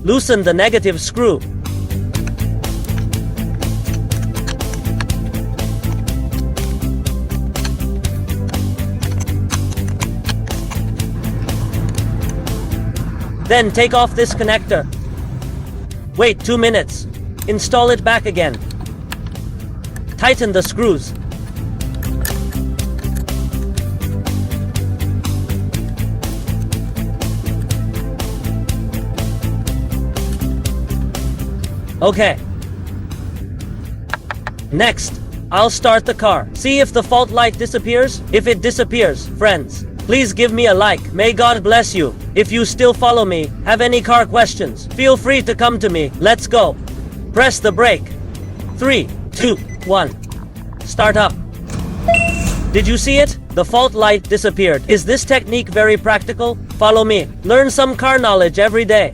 Loosen the negative screw. Then take off this connector. Wait 2 minutes. Install it back again. Tighten the screws. Okay. Next, I'll start the car. See if the fault light disappears. If it disappears, friends, please give me a like. May God bless you. If you still follow me, have any car questions, feel free to come to me. Let's go. Press the brake. 3, 2, 1. Start up. Did you see it? The fault light disappeared. Is this technique very practical? Follow me. Learn some car knowledge every day.